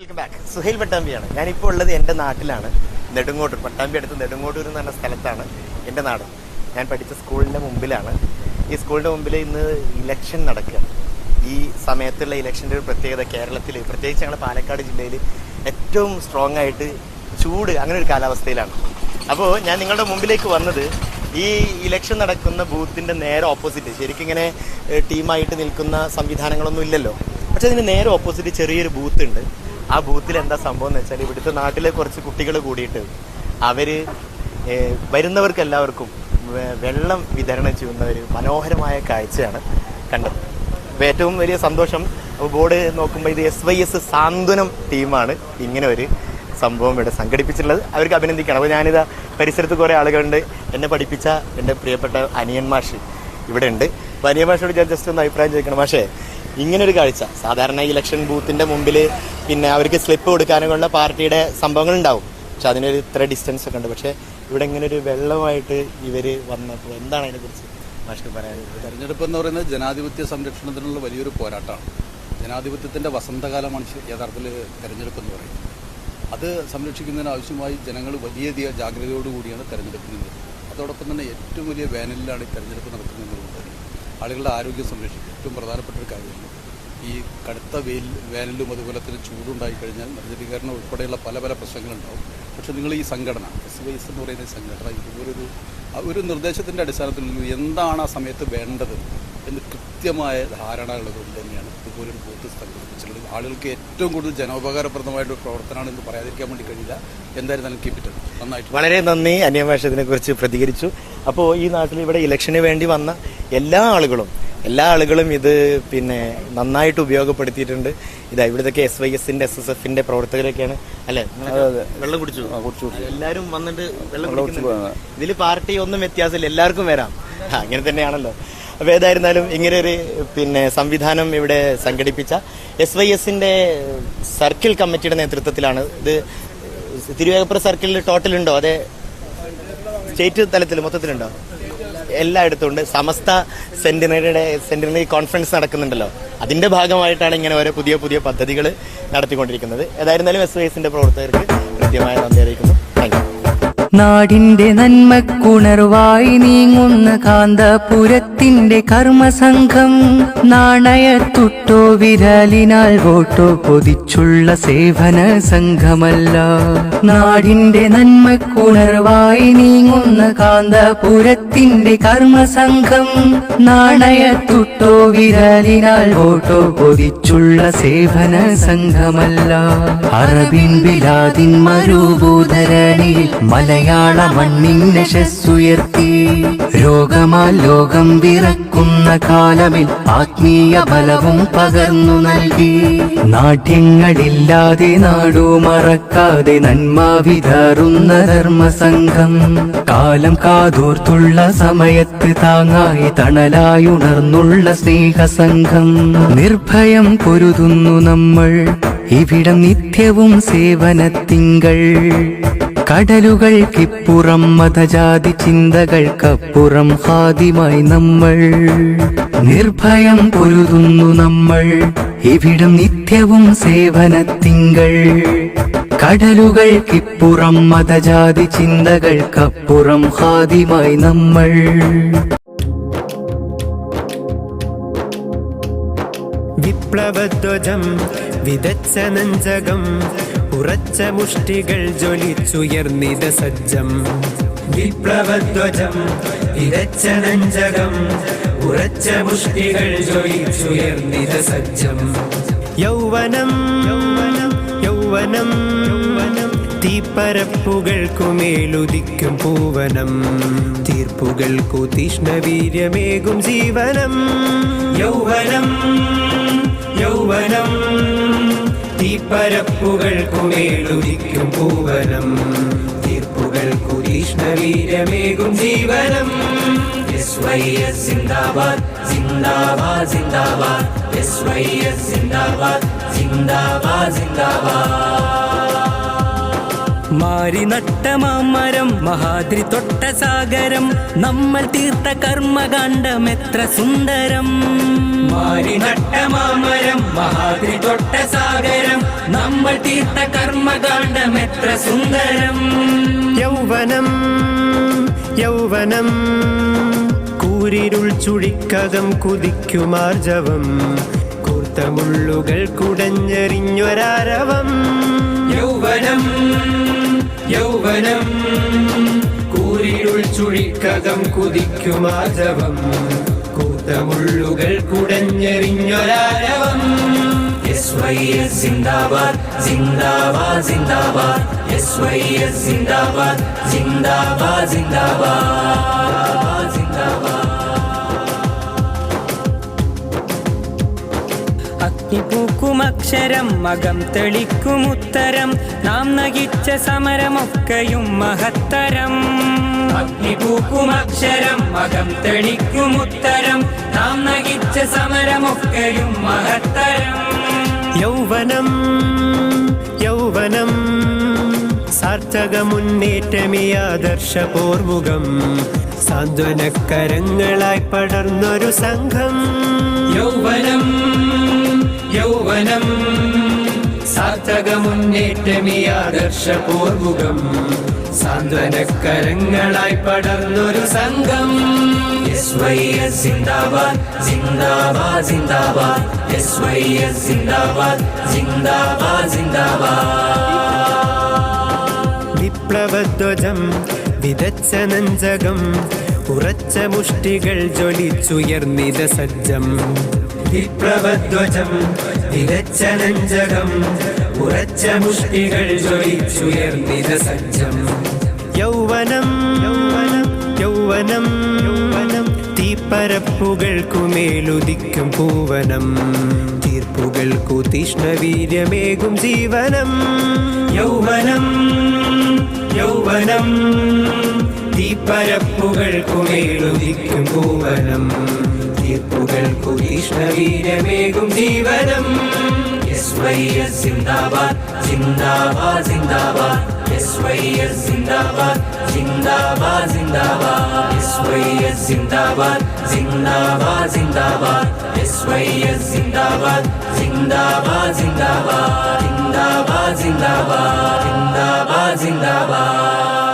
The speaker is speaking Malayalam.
Welcome back. സുഹൈൽ പട്ടാമ്പിയാണ്. ഞാനിപ്പോൾ ഉള്ളത് എൻ്റെ നാട്ടിലാണ്, നെടുങ്ങോട്ടൂർ. പട്ടാമ്പി അടുത്ത് നെടുങ്ങോട്ടൂർ എന്ന് പറഞ്ഞ സ്ഥലത്താണ് എൻ്റെ നാട്. ഞാൻ പഠിച്ച സ്കൂളിൻ്റെ മുമ്പിലാണ്. ഈ സ്കൂളിൻ്റെ മുമ്പിൽ ഇന്ന് ഇലക്ഷൻ നടക്കുക. ഈ സമയത്തുള്ള ഇലക്ഷൻ്റെ ഒരു പ്രത്യേകത, കേരളത്തിൽ പ്രത്യേകിച്ച് ഞങ്ങളുടെ പാലക്കാട് ജില്ലയിൽ ഏറ്റവും സ്ട്രോങ് ആയിട്ട് ചൂട്, അങ്ങനെ ഒരു കാലാവസ്ഥയിലാണ്. അപ്പോൾ ഞാൻ നിങ്ങളുടെ മുമ്പിലേക്ക് വന്നത് ഈ ഇലക്ഷൻ നടക്കുന്ന ബൂത്തിൻ്റെ നേരെ ഓപ്പോസിറ്റ്, ശരിക്കും ഇങ്ങനെ ടീമായിട്ട് നിൽക്കുന്ന സംവിധാനങ്ങളൊന്നും ഇല്ലല്ലോ, പക്ഷെ അതിന് നേരെ ഓപ്പോസിറ്റ് ചെറിയൊരു ബൂത്ത് ഉണ്ട്. ആ ബൂത്തിൽ എന്താ സംഭവം എന്ന് വെച്ചാൽ, ഇവിടുത്തെ നാട്ടിലെ കുറച്ച് കുട്ടികൾ കൂടിയിട്ട് അവർ വരുന്നവർക്ക് എല്ലാവർക്കും വെള്ളം വിതരണം ചെയ്യുന്ന ഒരു മനോഹരമായ കാഴ്ചയാണ് കണ്ടത്. അപ്പോൾ ഏറ്റവും വലിയ സന്തോഷം, ബോർഡ് നോക്കുമ്പോൾ ഇത് SYS സാന്ത്വനം ടീമാണ് ഇങ്ങനെ ഒരു സംഭവം ഇവിടെ സംഘടിപ്പിച്ചിട്ടുള്ളത്. അവർക്ക് അഭിനന്ദിക്കണം. അപ്പോൾ ഞാനിതാ പരിസരത്ത് കുറേ ആളുകളുണ്ട്. എന്നെ പഠിപ്പിച്ച എൻ്റെ പ്രിയപ്പെട്ട അനിയൻ മാഷ് ഇവിടെ ഉണ്ട്. അപ്പോൾ അനിയൻ മാഷോട് ഞാൻ ജസ്റ്റ് ഒന്ന് അഭിപ്രായം ചോദിക്കണം. പക്ഷേ ഇങ്ങനൊരു കാഴ്ച, സാധാരണ ഇലക്ഷൻ ബൂത്തിൻ്റെ മുമ്പിൽ പിന്നെ അവർക്ക് സ്ലിപ്പ് കൊടുക്കാനുള്ള പാർട്ടിയുടെ സംഭവങ്ങളുണ്ടാവും, പക്ഷെ അതിനൊരു ഇത്ര ഡിസ്റ്റൻസ് ഒക്കെ ഉണ്ട്. പക്ഷേ ഇവിടെ ഇങ്ങനെ ഒരു വെള്ളമായിട്ട് ഇവർ വന്നപ്പോൾ എന്താണ് അതിനെക്കുറിച്ച് മാഷ്ക്ക് പറയാനുള്ളത്? തെരഞ്ഞെടുപ്പ് എന്ന് പറയുന്നത് ജനാധിപത്യ സംരക്ഷണത്തിനുള്ള വലിയൊരു പോരാട്ടമാണ്. ജനാധിപത്യത്തിൻ്റെ വസന്തകാലമാണ് യഥാർത്ഥത്തിൽ തെരഞ്ഞെടുപ്പ് എന്ന് പറയുന്നത്. അത് സംരക്ഷിക്കുന്നതിന് ആവശ്യമായി ജനങ്ങൾ വലിയ ജാഗ്രതയോടുകൂടിയാണ് തെരഞ്ഞെടുപ്പ് നിന്നത്. അതോടൊപ്പം തന്നെ ഏറ്റവും വലിയ വേനലിലാണ് ഈ തെരഞ്ഞെടുപ്പ് നടക്കുന്നതെന്നുള്ളത് ആളുകളുടെ ആരോഗ്യം സംരക്ഷിക്കുക ഏറ്റവും പ്രധാനപ്പെട്ട ഒരു കാര്യമാണ്. ഈ കടുത്ത വേനലും അതുപോലെ തന്നെ ചൂടുണ്ടായിക്കഴിഞ്ഞാൽ മലിനീകരണം ഉൾപ്പെടെയുള്ള പല പ്രശ്നങ്ങളുണ്ടാവും. പക്ഷെ നിങ്ങൾ ഈ സംഘടന SYS എന്ന് പറയുന്ന സംഘടന ഇതുപോലൊരു നിർദ്ദേശത്തിൻ്റെ അടിസ്ഥാനത്തിൽ എന്താണ് ആ സമയത്ത് വേണ്ടത് എന്ന് കൃത്യമായ ധാരണ ഉള്ളതുകൊണ്ട് തന്നെയാണ് ഇതുപോലൊരു ബൂത്ത് സംഘടിപ്പിച്ചിട്ടുള്ളത്. ആളുകൾക്ക് ഏറ്റവും കൂടുതൽ ജനോപകാരപ്രദമായിട്ടൊരു പ്രവർത്തനമാണ് എന്ന് പറയാതിരിക്കാൻ വേണ്ടി കഴിയില്ല. എന്തായിരുന്നാലും കീപ്പിട്ടുണ്ട് നന്നായിട്ട്. വളരെ നന്ദി. അന്യഭാഷ ഇതിനെക്കുറിച്ച് പ്രതികരിച്ചു. അപ്പോൾ ഈ നാട്ടിൽ ഇവിടെ ഇലക്ഷന് വേണ്ടി വന്ന എല്ലാ ആളുകളും ഇത് പിന്നെ നന്നായിട്ട് ഉപയോഗപ്പെടുത്തിയിട്ടുണ്ട്. ഇതാ ഇവിടുത്തെ SYSന്റെ SSFന്റെ പ്രവർത്തകരൊക്കെയാണ് അല്ലെ? വെള്ളം കുടിച്ചു എല്ലാവരും വന്നിട്ട് വെള്ളം കുടിക്കുന്നു. ഇതിൽ പാർട്ടി ഒന്നും വ്യത്യാസമില്ല, എല്ലാവർക്കും വരാം. അങ്ങനെ തന്നെയാണല്ലോ. അപ്പോൾ ഏതായിരുന്നാലും ഇങ്ങനെ ഒരു പിന്നെ സംവിധാനം ഇവിടെ സംഘടിപ്പിച്ച SYSന്റെ സർക്കിൾ കമ്മിറ്റിയുടെ നേതൃത്വത്തിലാണ് ഇത്. തിരുവേഗപ്പുറ സർക്കിളിൽ ടോട്ടലുണ്ടോ? അതെ, സ്റ്റേറ്റ് തലത്തിൽ മൊത്തത്തിലുണ്ടോ? എല്ലായിടത്തും ഉണ്ട്. സമസ്ത സെന്റിനറി കോൺഫറൻസ് നടക്കുന്നുണ്ടല്ലോ, അതിന്റെ ഭാഗമായിട്ടാണ് ഇങ്ങനെ ഓരോ പുതിയ പദ്ധതികൾ നടത്തിക്കൊണ്ടിരിക്കുന്നത്. ഏതായിരുന്നാലും SYSന്റെ പ്രവർത്തകർക്ക് കൃത്യമായ നന്ദി അറിയിക്കുന്നു. Thank you. നാടിന്റെ നന്മക്കുണർവായി നീങ്ങുന്ന കാന്തപുരത്തിന്റെ കർമ്മസംഘം, നാണയത്തുട്ടോ വിരലിനാൽ വോട്ടോ പൊതിച്ചുള്ള സേവന സംഘമല്ല. നാടിന്റെ നന്മക്കുണർവായി നീങ്ങുന്ന കാന്തപുരത്തിന്റെ കർമ്മസംഘം, നാണയത്തുട്ടോ വിരലിനാൽ വോട്ടോ പൊതിച്ചുള്ള സേവന സംഘമല്ല. അറബിൻ ബിലാദിൻ മരുഭൂധരണിയിൽ മലയാള മണ്ണിൻ യശസ്സുയർത്തി, രോഗമാൽ ലോകം വിറക്കുന്ന കാലമിൽ ആത്മീയ ബലവും പകർന്നു നൽകി. നാട്യങ്ങളില്ലാതെ നാടു മറക്കാതെ നന്മ വിതറുന്ന ധർമ്മസംഘം, കാലം കാതോർത്തുള്ള സമയത്ത് താങ്ങായി തണലായുണർന്നുള്ള സ്നേഹസംഘം. നിർഭയം പൊരുതുന്നു നമ്മൾ ഇവിടം നിത്യവും സേവനത്തിങ്കൾ. കടലുകൾക്കിപ്പുറം മതജാതി ചിന്തകൾക്കപ്പുറം ഹാദിമായി നമ്മൾ. നിർഭയം പൊരുതുന്നു നമ്മൾ ഇവിടം നിത്യവും സേവനത്തിങ്കൾ. കടലുകൾക്കിപ്പുറം മതജാതി ചിന്തകൾക്കപ്പുറം ഹാദിമായി നമ്മൾ. വിപ്ലവധ്വജം വിതച്ച നഞ്ചകം, ഉറച്ച മുഷ്ടികൾ ജ്വലിച്ചുയർന്നിത സജ്ജം. വിപ്ലവധ്വജം വിതച്ച നഞ്ചകം, ഉറച്ച മുഷ്ടികൾ ജ്വലിച്ചുയർന്നിത സജ്ജം. യൗവനം തീപ്പരപ്പുകൾക്കുമേലുദിക്കും പൂവനം, തീർപ്പുകൾക്കു തീഷ്ണവീര്യമേകും ജീവനം. യൗവനം തീപ്പരപ്പുകൾക്കുമേലുദിക്കും പൂവനം, തീർപ്പുകൾക്കു തീഷ്ണവീര്യമേകും ജീവനം. SYS സിന്ദാബാദ് സിന്ദാബാദ് സിന്ദാബാദ്, SYS സിന്ദാബാദ് സിന്ദാബാദ് സിന്ദാബാദ്. മാരി നട്ട മാമരം മഹാദ്രി തൊട്ട സാഗരം നമ്മൾ തീർത്ത കർമ്മകാണ്ഡം എത്ര സുന്ദരം. മാരി നട്ട മാമരം മഹാദ്രി തൊട്ട സാഗരം നമ്മൾ തീർത്ത കർമ്മകാണ്ഡം എത്ര സുന്ദരം. യൗവനം യൗവനം കൂരിരുൾ ചുഴിക്കകം കുതിക്കുമാർജവം കൂർത്ത മുള്ളുകൾ കുടഞ്ഞെറിഞ്ഞൊരാരവം. യൗവനം യൗവനം കൂരിരുൾ ചുഴിക്കകം കുതിക്കുമാർജവം കൂർത്ത മുള്ളുകൾ കുടഞ്ഞെറിഞ്ഞൊരാരവം. SYS സിന്ദാബാദ് സിന്ദാബാദ് സിന്ദാബാദ് SYS സിന്ദാബാദ് സിന്ദാബാദ് സിന്ദാബാദ് സിന്ദാബാദ്. അഗ്നിപൂക്കുമക്ഷരം മകം തെളിക്കുമുത്തരം നാം നയിച്ച സമരമൊക്കെയും മഹത്തരം. അഗ്നിപൂക്കുമക്ഷരം മകം തെളിക്കുമുത്തരം നാം നയിച്ച സമരമൊക്കെയും മഹത്തരം. യൗവനം യൗവനം സാർത്ഥക മുന്നേറ്റമേ ആദർശ പോർമുഖം സാന്ത്വനക്കരങ്ങളായി പടർന്നൊരു സംഘം. യൗവനം യൗവനം സാർത്ഥക മുന്നേറ്റമേ ആദർശ പോർമുഖം സാന്ത്വനക്കരങ്ങളായി പടർന്നൊരു സംഘം. SYS സിന്ദാബാദ് സിന്ദാബാദ് സിന്ദാബാദ് SYS സിന്ദാബാദ് സിന്ദാബാദ് സിന്ദാബാദ്. വിപ്ലവധ്വജം വിതച്ച നെഞ്ചകം ഉറച്ച മുഷ്ടികൾ ജ്വലിച്ചുയർന്നിത സജ്ജം. വിപ്ലവധ്വജം വിതച്ച നെഞ്ചകം ഉറച്ച മുഷ്ടികൾ ജ്വലിച്ചുയർന്നിത സജ്ജം. യൗവനം യൗവനം യൗവനം യൗവനം തീപ്പരപ്പുകൾക്കുമേലുദിക്കും പൂവനം തീർപ്പുകൾക്കു തീഷ്ണവീര്യമേകും ജീവനം. യൗവനം യൗവനം തീപ്പരപ്പുകൾക്കുമേലുദിക്കും പൂവനം തീർപ്പുകൾക്കു തീഷ്ണവീര്യമേകും ജീവനം. SYS സിന്ദാബാദ് സിന്ദാബാദ് സിന്ദാബാദ് SYS സിന്ദാബാദ് സിന്ദാബാദ് സിന്ദാബാദ് SYS സിന്ദാബാദ് സിന്ദാബാദ് സിന്ദാബാദ് SYS സിന്ദാബാദ് സിന്ദാബാദ് സിന്ദാബാദ് സിന്ദാബാദ് സിന്ദാബാദ് സിന്ദാബാദ് സിന്ദാബാദ്.